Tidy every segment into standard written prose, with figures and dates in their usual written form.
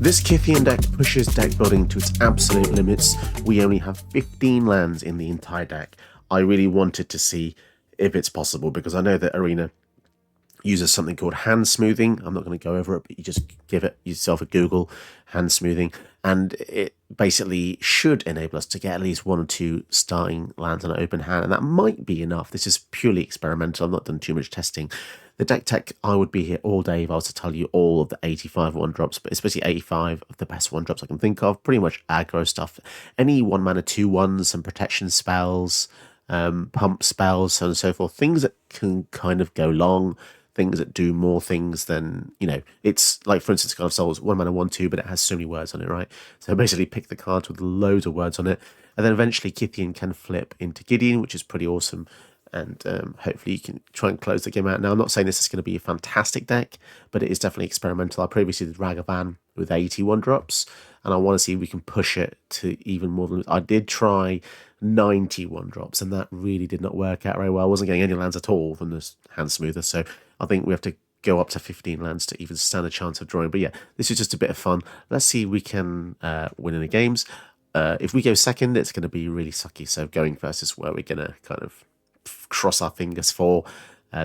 This Kytheon deck pushes deck building to its absolute limits. We only have 15 lands in the entire deck. I really wanted to see if it's possible, because I know that Arena uses something called hand smoothing. I'm not going to go over it, but you just give it yourself a Google, hand smoothing, and it basically should enable us to get at least 1 or 2 starting lands on an open hand, and that might be enough. This is purely experimental. I've not done too much testing. The deck tech, I would be here all day if I was to tell you all of the 85 1-drops, but especially 85 of the best 1-drops I can think of. Pretty much aggro stuff. Any 1 mana 2/1s, some protection spells, pump spells, so on and so forth. Things that can kind of go long, things that do more things than, it's like, for instance, God of Souls, 1 mana 1/2, but it has so many words on it, right? So basically pick the cards with loads of words on it, and then eventually Kytheon can flip into Gideon, which is pretty awesome. And hopefully you can try and close the game out. Now, I'm not saying this is going to be a fantastic deck, but it is definitely experimental. I previously did Ragavan with 81 drops, and I want to see if we can push it to even more than... I did try 91 drops, and that really did not work out very well. I wasn't getting any lands at all from this hand smoother, so I think we have to go up to 15 lands to even stand a chance of drawing. But yeah, this is just a bit of fun. Let's see if we can win in the games. If we go second, it's going to be really sucky, so going first is where we're going to kind of cross our fingers for.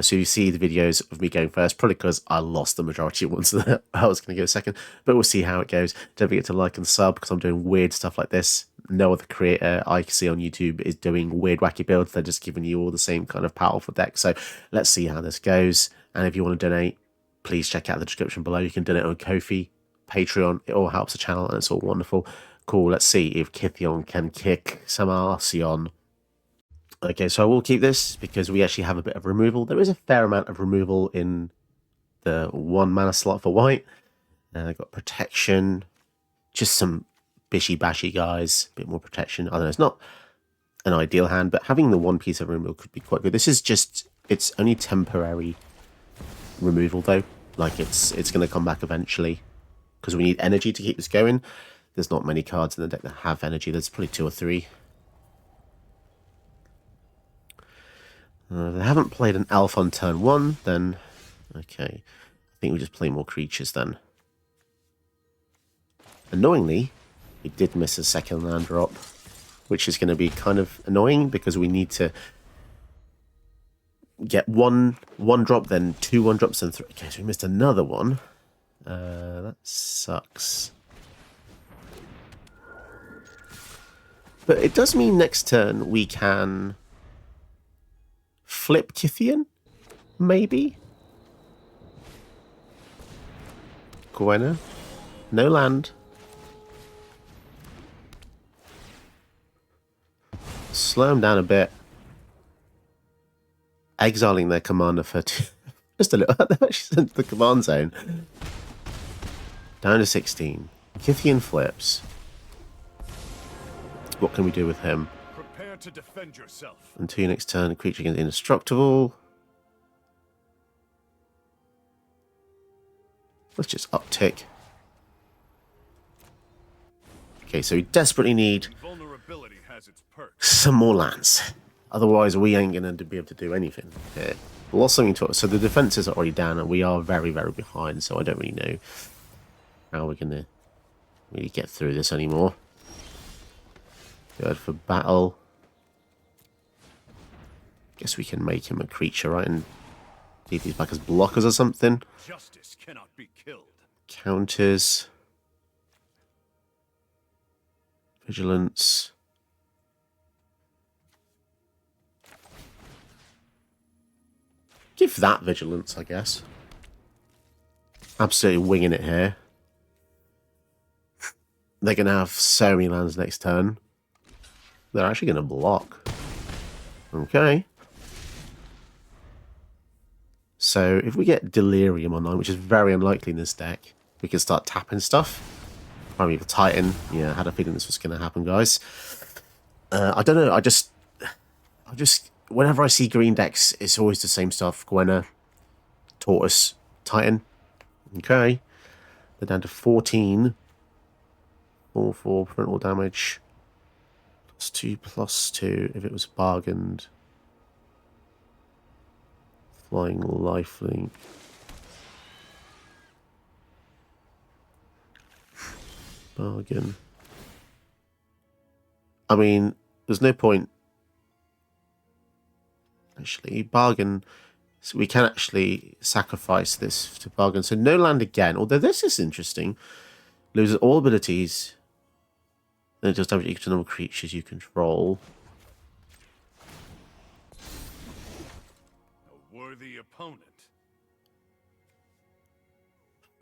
So you see the videos of me going first, probably because I lost the majority of ones that I was going to go second, but we'll see how it goes. Don't forget to like and sub, because I'm doing weird stuff like this. No other creator I see on YouTube is doing weird wacky builds. They're just giving you all the same kind of powerful deck. So let's see how this goes. And if you want to donate, please check out the description below. You can donate on Ko-fi, Patreon. It all helps the channel, and it's all wonderful. Cool, let's see if Kytheon can kick some Arceon. Okay, so I will keep this because we actually have a bit of removal. There is a fair amount of removal in the 1 mana slot for white. I've got protection, just some bishy-bashy guys, a bit more protection. I don't know, it's not an ideal hand, but having the 1 piece of removal could be quite good. This is just, it's only temporary removal though. Like, it's going to come back eventually, because we need energy to keep this going. There's not many cards in the deck that have energy. There's probably 2 or 3. They haven't played an elf on turn 1, then okay. I think we just play more creatures then. Annoyingly, we did miss a second land drop, which is going to be kind of annoying because we need to get one drop, then 2 1-drops, and 3. Okay, so we missed another one. That sucks. But it does mean next turn we can flip Kytheon, maybe? Gwena. No land. Slow them down a bit. Exiling their commander for just a little. They actually sent the command zone. Down to 16. Kytheon flips. What can we do with him? Prepare to defend yourself. Until your next turn, a creature gets indestructible. Let's just uptick. Okay, so we desperately need Vulnerability has its perks. some more lands. Otherwise, we ain't going to be able to do anything here. Lost something to us. So the defenses are already down, and we are very, very behind. So I don't really know how we're going to really get through this anymore. Good for battle. Guess we can make him a creature, right? And leave these back as blockers or something. Justice cannot be killed. Counters. Vigilance. Give that vigilance, I guess. Absolutely winging it here. They're going to have so many lands next turn. They're actually going to block. Okay. So if we get Delirium online, which is very unlikely in this deck, we can start tapping stuff. Primeval Titan. Yeah, I had a feeling this was going to happen, guys. I don't know. I just, whenever I see green decks, it's always the same stuff. Gwena, Tortoise, Titan. Okay. They're down to 14. 4/4, prevent all damage. +2/+2 if it was bargained. Flying lifelink. Bargain. I mean, there's no point. Actually, bargain. So we can actually sacrifice this to bargain. So no land again. Although this is interesting. Loses all abilities. Then it does damage equal to normal creatures you control. A worthy opponent.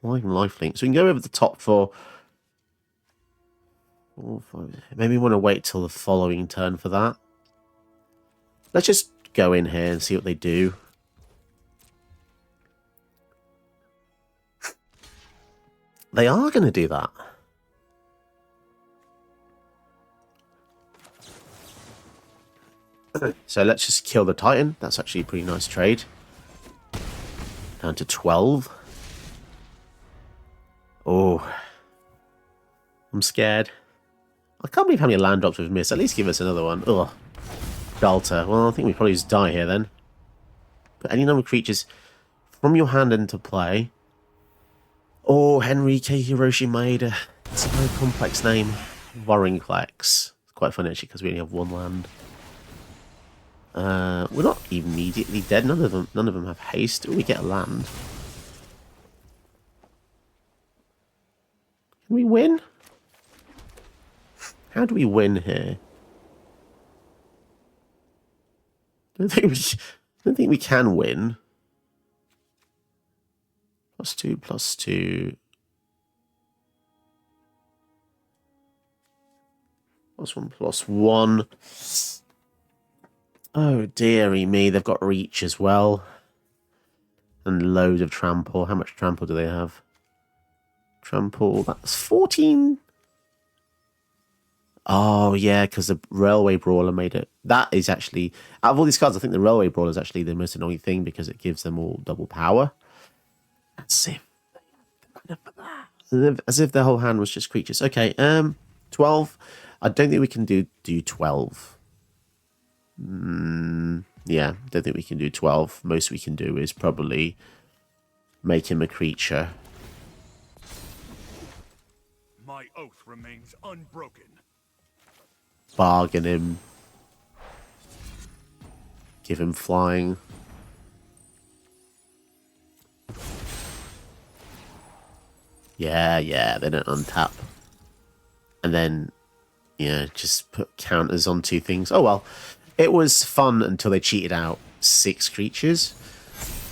Lifelink. So we can go over the top for 4, 5. Maybe we want to wait till the following turn for that. Let's just go in here and see what they do. They are going to do that. So let's just kill the Titan. That's actually a pretty nice trade. Down to 12. Oh. I'm scared. I can't believe how many land drops we've missed. At least give us another one. Ugh. Delta. Well, I think we probably just die here then. Put any number of creatures from your hand into play. Oh, Henrique Hiroshi Maeda. It's a very complex name. Warringplex. It's quite funny actually because we only have one land. We're not immediately dead. None of them have haste. We get a land. Can we win? How do we win here? I don't think we can win. +2, +2. +1, +1. Oh, dearie me. They've got reach as well. And loads of trample. How much trample do they have? Trample. That's 14. Oh, yeah, because the Railway Brawler made it. That is actually... Out of all these cards, I think the Railway Brawler is actually the most annoying thing because it gives them all double power. As if they have the mana for that. As if their whole hand was just creatures. Okay, 12. I don't think we can do 12. Yeah, don't think we can do 12. Most we can do is probably make him a creature. My oath remains unbroken. Bargain him. Give him flying. Yeah, they don't untap. And then, yeah, just put counters on 2 things. Oh well. It was fun until they cheated out 6 creatures.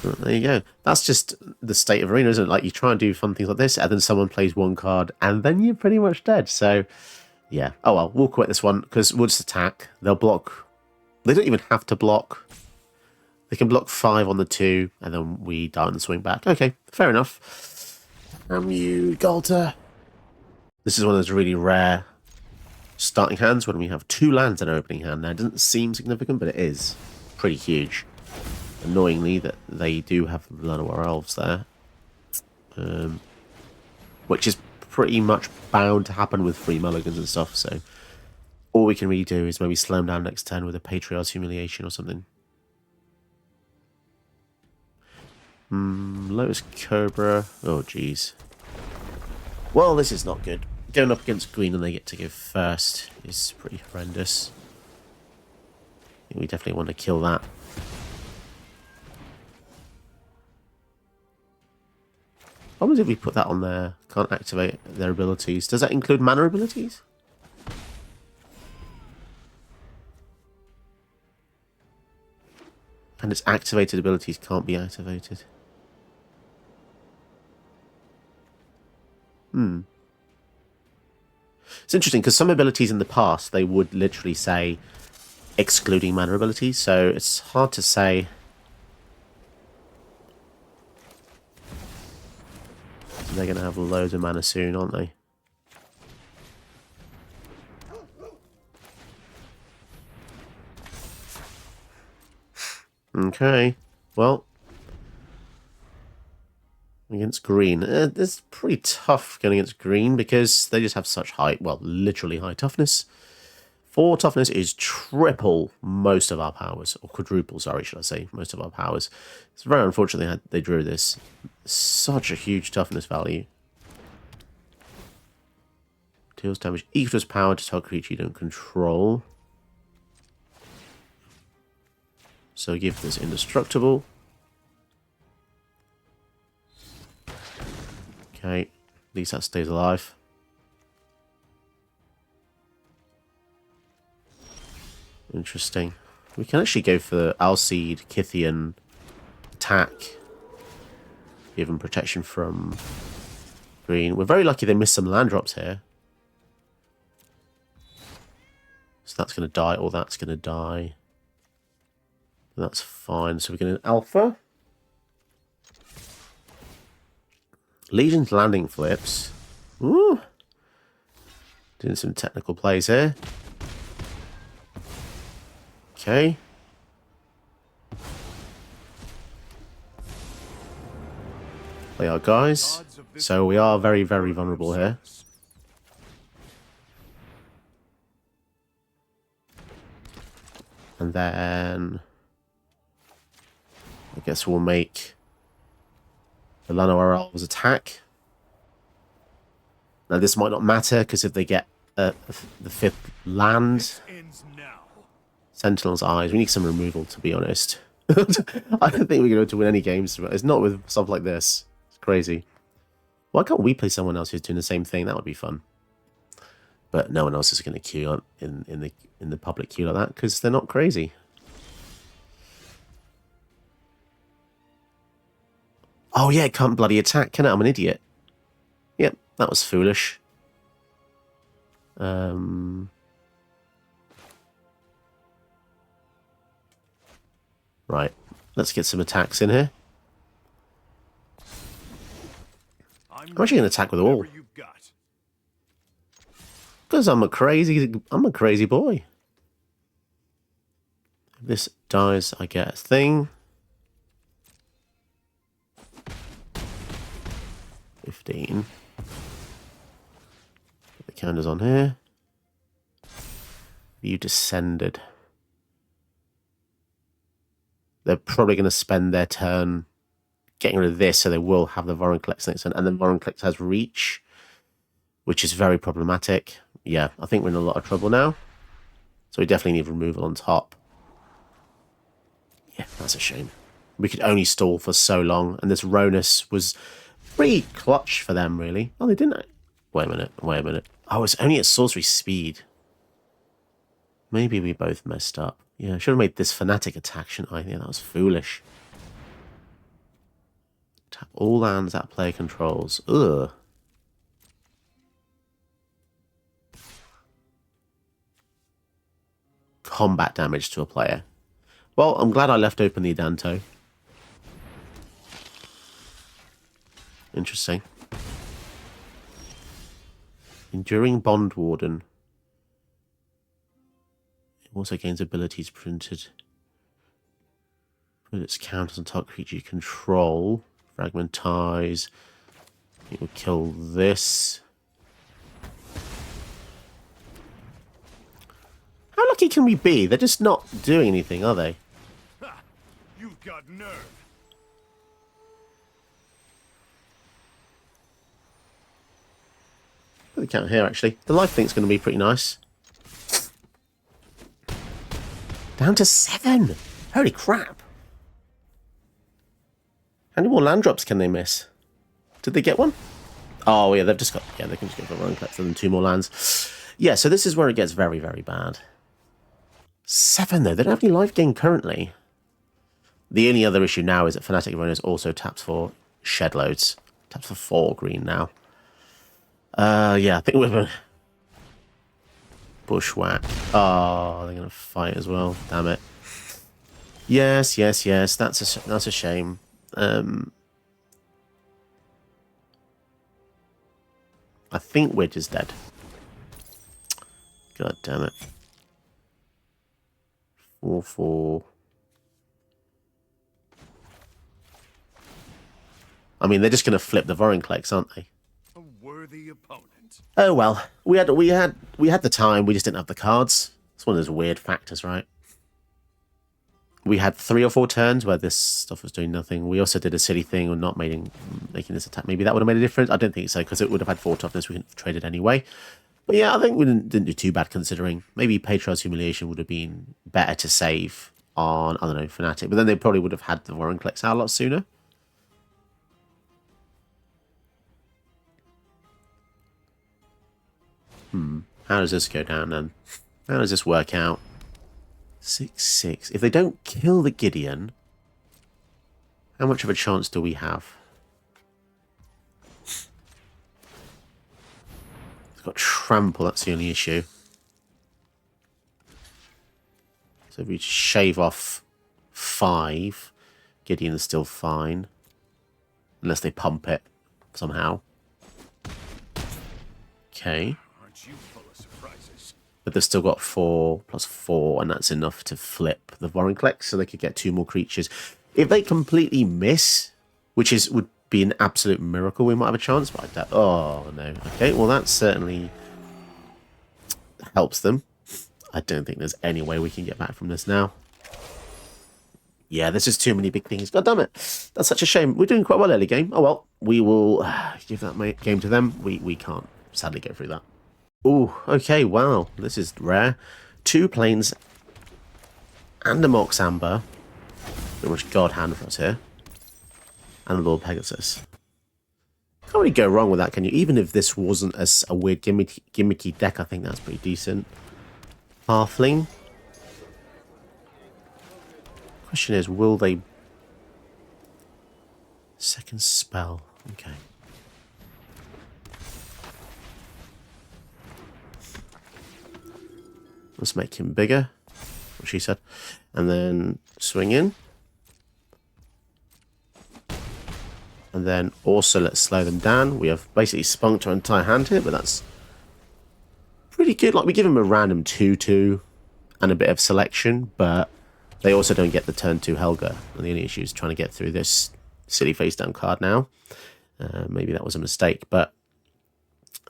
Well, there you go. That's just the state of Arena, isn't it? Like, you try and do fun things like this, and then someone plays 1 card, and then you're pretty much dead. So, yeah. Oh well, we'll quit this one, because we'll just attack. They'll block. They don't even have to block. They can block 5 on the 2, and then we die on the swing back. Okay, fair enough. You, Galter. This is one of those really rare starting hands when we have 2 lands in our opening hand. Now, it doesn't seem significant, but it is pretty huge. Annoyingly, that they do have Llanowar Elves there. Which is pretty much bound to happen with free mulligans and stuff, so all we can really do is maybe slow them down next turn with a Patriarch's Humiliation or something. Lotus Cobra. Oh, jeez. Well, this is not good. Going up against green and they get to go first is pretty horrendous. I think we definitely want to kill that. What if we put that on there? Can't activate their abilities. Does that include mana abilities? And its activated abilities can't be activated. It's interesting because some abilities in the past, they would literally say excluding mana abilities, so it's hard to say. They're going to have loads of mana soon, aren't they? Okay, well, against green, it's pretty tough going against green because they just have such high, well, literally high toughness. 4 toughness is triple most of our powers, or quadruple, sorry, should I say, most of our powers. It's very unfortunate they drew this. Such a huge toughness value. Deals damage equal to its power to target creature you don't control. So give this indestructible. Okay, at least that stays alive. Interesting. We can actually go for the Alseed, Kytheon attack. Give them protection from green. We're very lucky they missed some land drops here. So that's going to die. All that's going to die. That's fine. So we're going to alpha. Legion's landing flips. Ooh. Doing some technical plays here. Okay. Play our guys. So we are very, very vulnerable here. And then I guess we'll make the Llanowar attack. Now this might not matter because if they get the 5th land, Sentinel's Eyes, we need some removal to be honest. I don't think we're going to win any games. It's not with stuff like this. It's crazy. Why can't we play someone else who's doing the same thing? That would be fun. But no one else is going to queue in the public queue like that because they're not crazy. Oh yeah, it can't bloody attack, can it? I'm an idiot. Yep, that was foolish. Right, let's get some attacks in here. I'm actually going to attack with all. Because I'm a crazy boy. If this dies, I get a thing. 15. Put the counters on here. You descended. They're probably going to spend their turn getting rid of this, so they will have the Vorinclex next turn. And then Vorinclex has reach, which is very problematic. Yeah, I think we're in a lot of trouble now. So we definitely need removal on top. Yeah, that's a shame. We could only stall for so long, and this Ronus was pretty clutch for them, really. Oh, they didn't. Wait a minute. Oh, it's only at sorcery speed. Maybe we both messed up. Yeah, I should have made this Fanatic attack, shouldn't I? Yeah, that was foolish. Tap all lands that player controls. Ugh. Combat damage to a player. Well, I'm glad I left open the Adanto. Interesting. Enduring Bond Warden. It also gains abilities printed. Put its counters on top creature you control. Fragmentize. It will kill this. How lucky can we be? They're just not doing anything, are they? Ha! You've got nerve. Put the count here, actually. The life link's going to be pretty nice. Down to 7! Holy crap! How many more land drops can they miss? Did they get one? Oh, yeah, they've just got... Yeah, they can just go for one collector and 2 more lands. Yeah, so this is where it gets very, very bad. 7, though. They don't have any life gain currently. The only other issue now is that Fanatic Runners also taps for shed loads. Taps for 4 green now. Yeah, I think we're going to... Bushwhack. Oh, they're going to fight as well. Damn it. Yes. That's a shame. I think Wedge is dead. God damn it. 4/4. I mean, they're just going to flip the Vorinclex, aren't they? A worthy opponent. Oh well, we had the time. We just didn't have the cards. It's one of those weird factors, right? We had 3 or 4 turns where this stuff was doing nothing. We also did a silly thing of not making this attack. Maybe that would have made a difference. I don't think so, because it would have had 4 toughness. We couldn't have traded anyway. But yeah, I think we didn't do too bad considering. Maybe Patriarch's Humiliation would have been better to save on, I don't know, Fnatic. But then they probably would have had the Warren Clicks out a lot sooner. How does this go down then? How does this work out? 6-6. If they don't kill the Gideon, how much of a chance do we have? It's got trample, that's the only issue. So if we shave off 5, Gideon's still fine. Unless they pump it somehow. Okay. Aren't you full of surprises? But they've still got 4 plus 4, and that's enough to flip the Vorinclex, so they could get 2 more creatures. If they completely miss, which would be an absolute miracle, we might have a chance, but I doubt... Oh, no. Okay, well, that certainly helps them. I don't think there's any way we can get back from this now. Yeah, there's just too many big things. God damn it. That's such a shame. We're doing quite well early game. Oh, well, we will give that game to them. We can't sadly go through that. Oh, okay, wow. This is rare. 2 planes and a Mox Amber. Pretty much God hand for us here. And the Lord Pegasus. Can't really go wrong with that, can you? Even if this wasn't a weird gimmicky deck, I think that's pretty decent. Halfling. Question is, will they... Second spell. Okay. Let's make him bigger. What she said. And then swing in. And then also let's slow them down. We have basically spunked our entire hand here, but that's pretty good. Like, we give them a random 2-2 and a bit of selection, but they also don't get the turn 2 Helga. And the only issue is trying to get through this silly face down card now. Maybe that was a mistake, but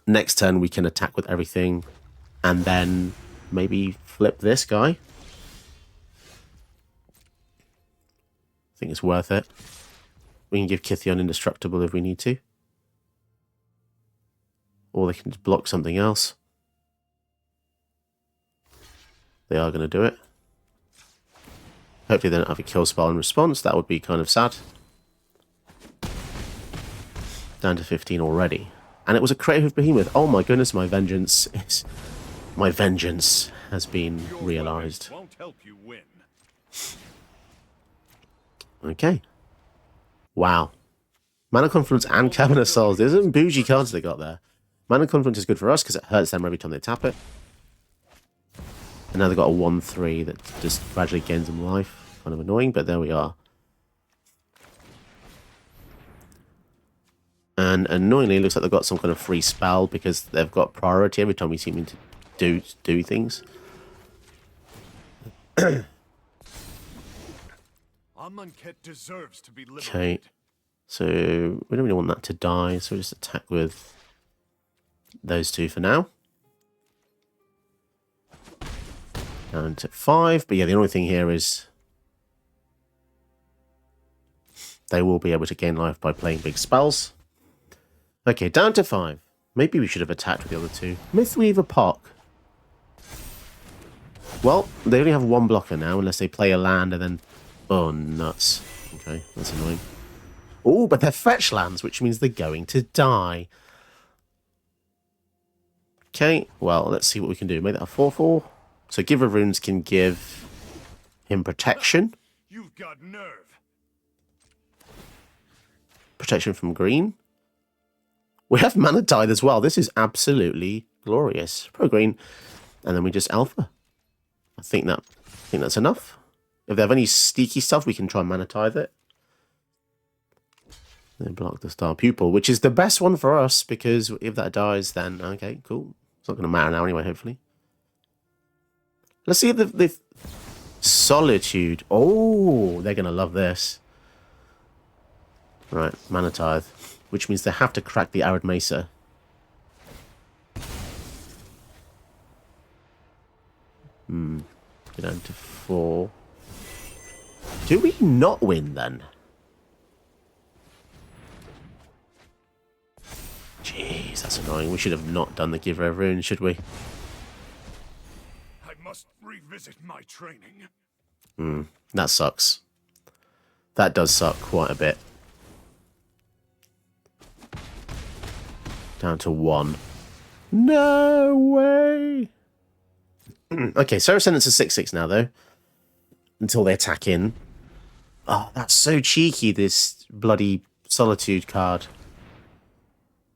next turn we can attack with everything and then maybe flip this guy. I think it's worth it. We can give Kytheon Indestructible if we need to. Or they can just block something else. They are going to do it. Hopefully they don't have a kill spell in response. That would be kind of sad. Down to 15 already. And it was a creative behemoth. Oh my goodness, my vengeance has been realized. Won't help you win. Okay. Wow. Mana Confluence and Cavern of Souls. There's some bougie cards they got there. Mana Confluence is good for us because it hurts them every time they tap it. And now they've got a 1-3 that just gradually gains them life. Kind of annoying, but there we are. And annoyingly, it looks like they've got some kind of free spell because they've got priority every time we seem to do things. Amonkhet deserves to be liberated. Okay, so we don't really want that to die, so we'll just attack with those 2 for now. Down to 5, but yeah, the only thing here is they will be able to gain life by playing big spells. Okay, down to 5. Maybe we should have attacked with the other 2. Mythweaver Pock. Well, they only have 1 blocker now, unless they play a land and then... Oh, nuts. Okay, that's annoying. Oh, but they're fetch lands, which means they're going to die. Okay, well, let's see what we can do. Make that a 4-4. So Giver of Runes can give him protection. You've got nerve. Protection from green. We have Mana Tithe as well. This is absolutely glorious. Pro green. And then we just alpha. I think that's enough. If they have any sneaky stuff, we can try and Mana Tithe it. They block the Star Pupil, which is the best one for us, because if that dies, then okay, cool. It's not going to matter now anyway, hopefully. Let's see if they've... Solitude. Oh, they're going to love this. Right, Mana Tithe. Which means they have to crack the Arid Mesa. Get down to 4. Do we not win then? Jeez, that's annoying. We should have not done the Giver of Runes, should we? I must revisit my training. That sucks. That does suck quite a bit. Down to 1. No way! Okay, Sarah sentence is 6-6 now, though. Until they attack in. Oh, that's so cheeky, this bloody Solitude card.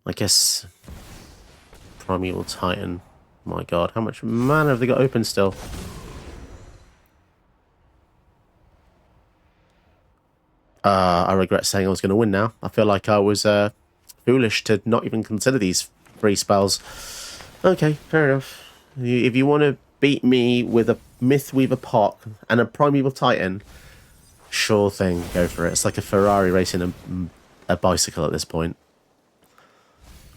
I guess... Primeval Titan. My god, how much mana have they got open still? I regret saying I was going to win now. I feel like I was foolish to not even consider these free spells. Okay, fair enough. If you want to beat me with a Mythweaver Pot and a Primeval Titan, sure thing, go for it. It's like a Ferrari racing a bicycle at this point.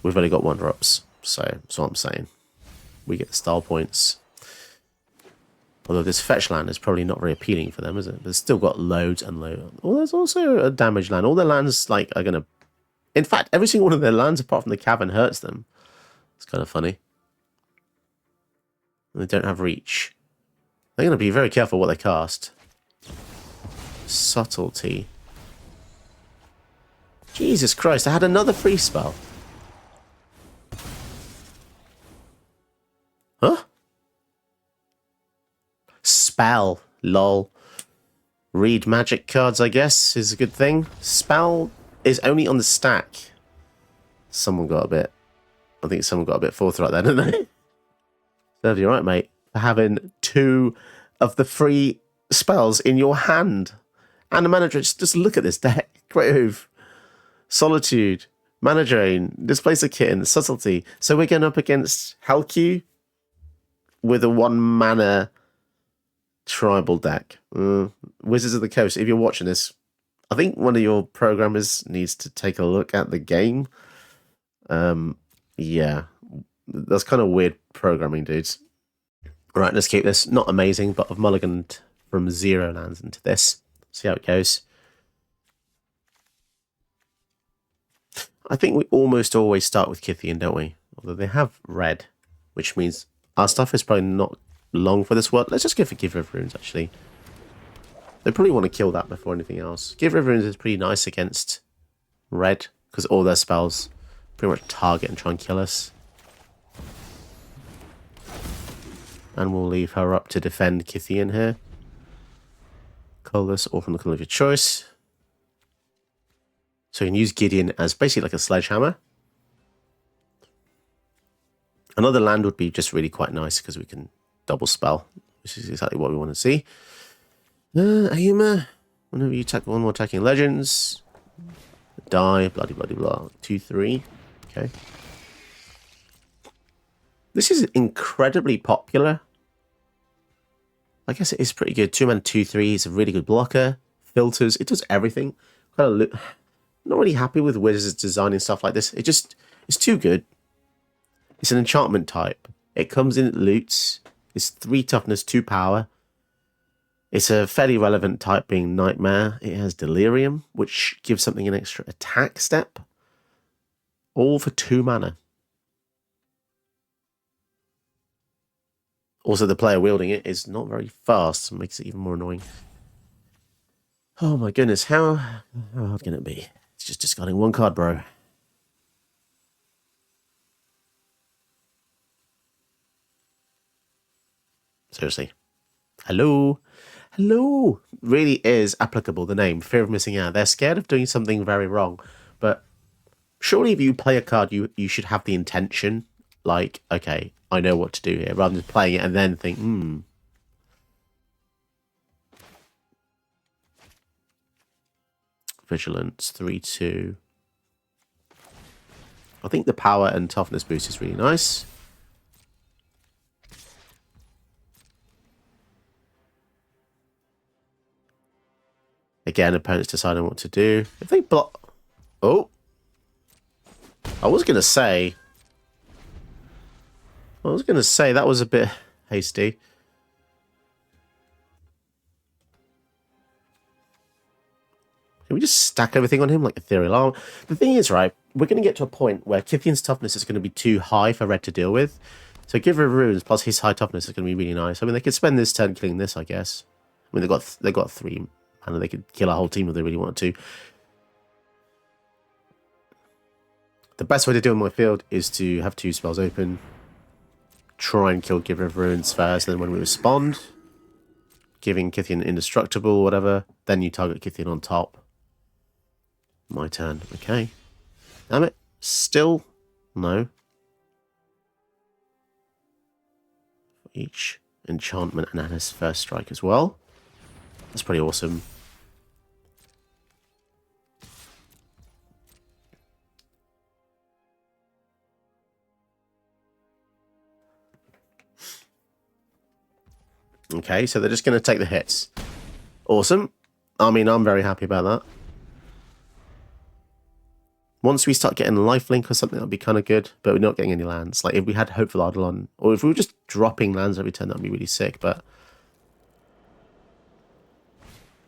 We've only got 1 drops, so that's what I'm saying. We get style points. Although this fetch land is probably not very appealing for them, is it? But it's still got loads and loads. Well, there's also a damage land. All their lands like are gonna. In fact, every single one of their lands, apart from the cavern, hurts them. It's kind of funny. And they don't have reach. They're gonna be very careful what they cast. Subtlety. Jesus Christ! I had another free spell. Huh? Spell. Lol. Read magic cards, I guess, is a good thing. Spell is only on the stack. Someone got a bit... I think someone got a bit forthright there, didn't they? Serves you right, mate. For having 2 of the free spells in your hand. And a mana drain. Just look at this deck. Great move. Solitude. Mana Drain. Displace a Kitten. Subtlety. So we're going up against Helku with a 1 mana... tribal deck. Wizards of the Coast, if you're watching this, I think one of your programmers needs to take a look at the game. Yeah, that's kind of weird programming, dudes. Right, let's keep this. Not amazing, but I've mulliganed from 0 lands into this. See how it goes. I think we almost always start with Kytheon, don't we? Although they have red, which means our stuff is probably not long for this world. Let's just go for Giver of Runes, actually. They probably want to kill that before anything else. Giver of Runes is pretty nice against red, because all their spells pretty much target and try and kill us. And we'll leave her up to defend Kytheon here. Colorless or from the color of your choice. So you can use Gideon as basically like a sledgehammer. Another land would be just really quite nice because we can double spell, which is exactly what we want to see. Ayuma, whenever you attack one more attacking legends, die, bloody blah. 2/3. Okay. This is incredibly popular. I guess it is pretty good. 2 mana 2/3 is a really good blocker. Filters, it does everything. Not really happy with Wizards designing stuff like this. It's too good. It's an enchantment type. It comes in at loots. It's 3 toughness, 2 power. It's a fairly relevant type being Nightmare. It has Delirium, which gives something an extra attack step. All for 2 mana. Also, the player wielding it is not very fast, so it makes it even more annoying. Oh my goodness, how hard can it be? It's just discarding 1 card, bro. Seriously. Hello? Hello? Really is applicable, the name. Fear of missing out. They're scared of doing something very wrong. But surely if you play a card, you should have the intention. Like, okay, I know what to do here. Rather than playing it and then think, Vigilance, 3/2. I think the power and toughness boost is really nice. Again, opponents deciding what to do. If they block... Oh! I was going to say that was a bit hasty. Can we just stack everything on him like Ethereal Arm? The thing is, right, we're going to get to a point where Kytheon's toughness is going to be too high for Red to deal with. So Giver of Runes plus his high toughness is going to be really nice. I mean, they could spend this turn killing this, I guess. I mean, they got 3 mana. They could kill a whole team if they really wanted to. The best way to deal with my field is to have 2 spells open. Try and kill Giver of Runes first, and then when we respond, giving Kytheon indestructible or whatever, then you target Kytheon on top. My turn. Okay. Damn it. Still? No. Each enchantment and Anna's first strike as well. That's pretty awesome. Okay, so they're just going to take the hits. Awesome. I mean, I'm very happy about that. Once we start getting lifelink or something, that'd be kind of good, but we're not getting any lands. Like, if we had Hopeful Eidolon, or if we were just dropping lands every turn, that'd be really sick, but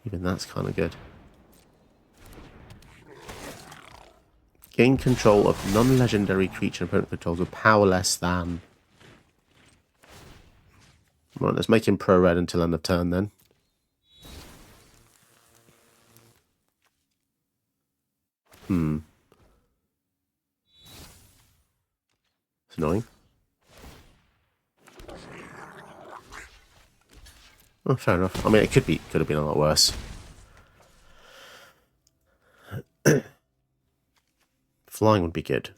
even that's kind of good. Gain control of non-legendary creature opponent controls with power less than. Right, let's make him pro-red until end of turn then. It's annoying. Oh, fair enough. I mean, it could have been a lot worse. Flying would be good.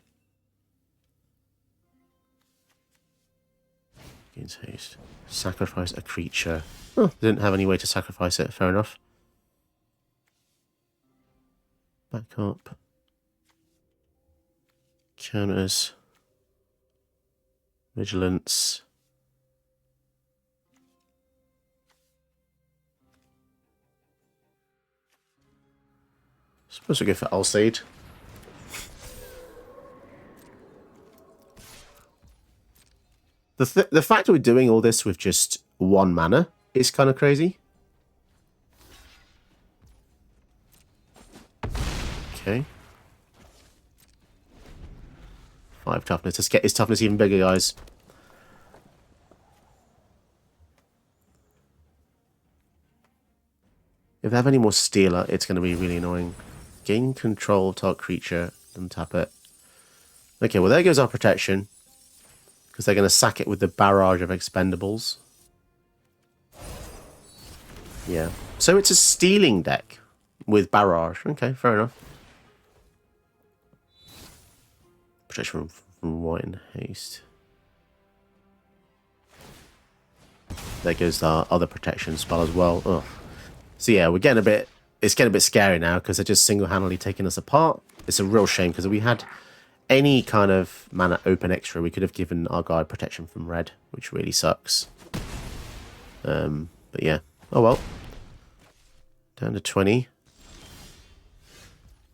Gains haste. Sacrifice a creature. Oh, they didn't have any way to sacrifice it. Fair enough. Back up. Counters. Vigilance. Supposed to go for Alseid. The fact that we're doing all this with just 1 mana is kind of crazy. Okay. 5 toughness. Let's get his toughness even bigger, guys. If they have any more Stealer, it's going to be really annoying. Gain control of target creature and tap it. Okay, well there goes our protection. Because they're going to sack it with the barrage of expendables. Yeah. So it's a stealing deck with barrage. Okay, fair enough. Protection from white and haste. There goes our other protection spell as well. Ugh. So yeah, we're getting a bit... It's getting a bit scary now because they're just single-handedly taking us apart. It's a real shame because we had any kind of mana open extra, we could have given our guy protection from red, which really sucks. But yeah. Oh well. Down to 20.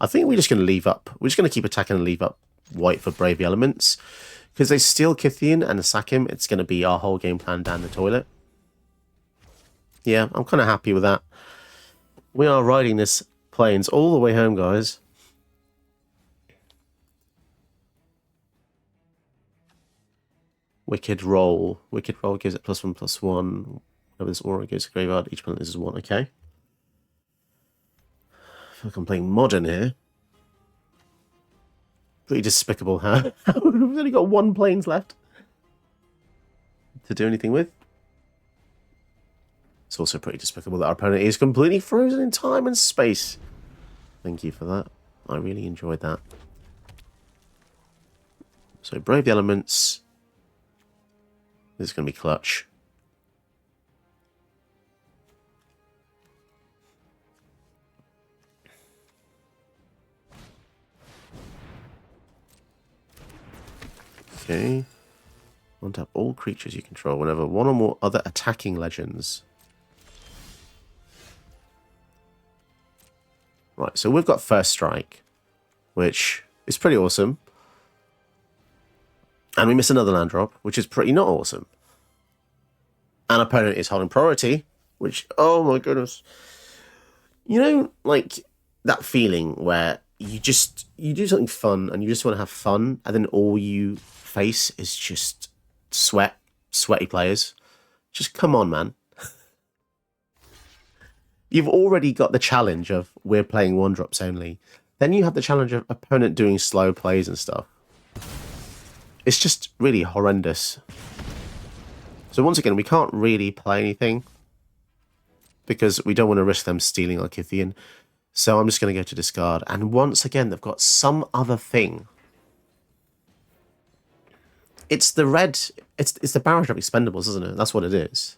I think we're just going to leave up. We're just going to keep attacking and leave up white for Brave Elements. Because they steal Kytheon and sack him, it's going to be our whole game plan down the toilet. Yeah, I'm kind of happy with that. We are riding this plains all the way home, guys. Wicked Roll. Wicked Roll gives it +1/+1. Whenever this aura goes to graveyard, each planet is 1. Okay. I feel like I'm playing modern here. Pretty despicable, huh? We've only got 1 planes left to do anything with. It's also pretty despicable that our opponent is completely frozen in time and space. Thank you for that. I really enjoyed that. So, Brave the Elements. This is going to be clutch. Okay. Untap all creatures you control whenever 1 or more other attacking legends. Right, so we've got First Strike, which is pretty awesome. And we miss another land drop, which is pretty not awesome. An opponent is holding priority, which, oh my goodness. You know, like, that feeling where you do something fun and you just want to have fun, and then all you face is just sweaty players. Just come on, man. You've already got the challenge of we're playing one drops only. Then you have the challenge of opponent doing slow plays and stuff. It's just really horrendous. So once again, we can't really play anything because we don't want to risk them stealing our Kytheon. So I'm just going to go to discard. And once again, they've got some other thing. It's the red... It's the barrage of expendables, isn't it? That's what it is.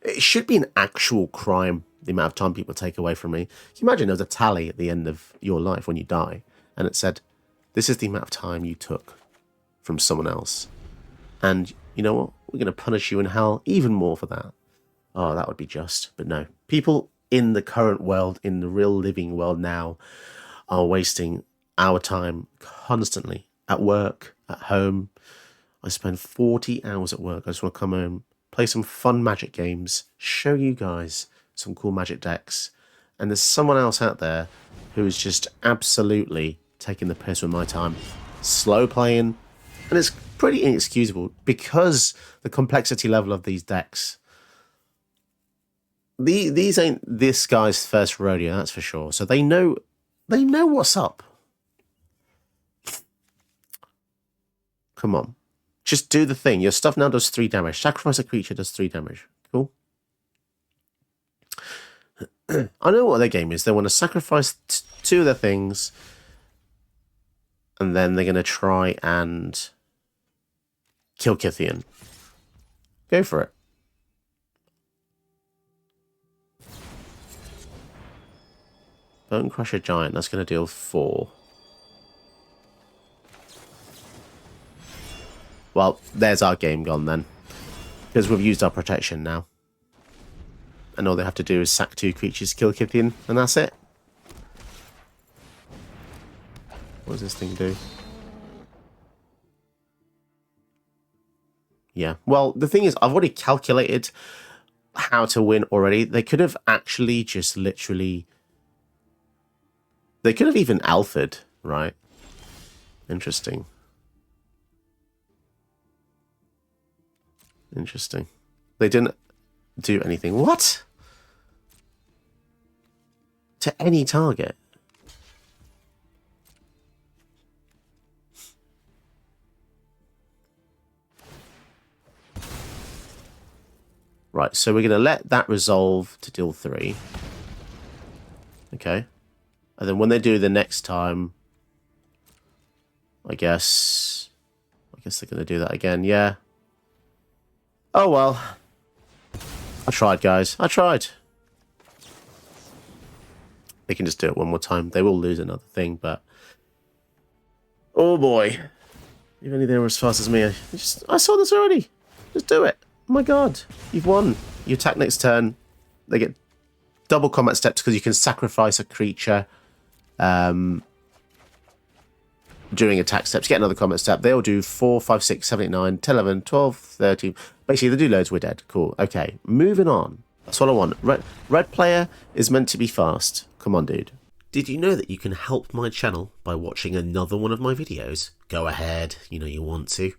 It should be an actual crime, the amount of time people take away from me. Can you imagine there was a tally at the end of your life when you die, and it said, this is the amount of time you took from someone else. And you know what? We're going to punish you in hell even more for that. Oh, that would be just. But no. People in the current world, in the real living world now, are wasting our time constantly. At work, at home. I spend 40 hours at work. I just want to come home, play some fun Magic games, show you guys some cool Magic decks. And there's someone else out there who is just absolutely taking the piss with my time. Slow playing. And it's pretty inexcusable because the complexity level of these decks. These ain't this guy's first rodeo, that's for sure. So they know what's up. Come on. Just do the thing. Your stuff now does 3 damage. Sacrifice a creature does 3 damage. Cool. I know what their game is. They want to sacrifice 2 of their things. And then they're going to try and kill Kytheon. Go for it. Bone Crusher Giant. That's going to deal 4. Well, there's our game gone then. Because we've used our protection now. And all they have to do is sack 2 creatures, kill Kytheon, and that's it. What does this thing do? Yeah. Well, the thing is, I've already calculated how to win already. They could have actually just literally... They could have even alphaed, right? Interesting. Interesting. They didn't do anything. What? To any target? Right, so we're going to let that resolve to deal 3. Okay. And then when they do the next time, I guess they're going to do that again, yeah. Oh well. I tried, guys. I tried. They can just do it one more time. They will lose another thing, but... Oh boy. If only they were as fast as me. I saw this already. Just do it. Oh my god. You've won. You attack next turn. They get double combat steps because you can sacrifice a creature during attack steps. Get another combat step. They'll do 4, 5, 6, 7, 8, 9, 10, 11, 12, 13. Basically, they do loads, we're dead. Cool. Okay. Moving on. That's what I want. Red player is meant to be fast. Come on, dude. Did you know that you can help my channel by watching another one of my videos? Go ahead. You know you want to.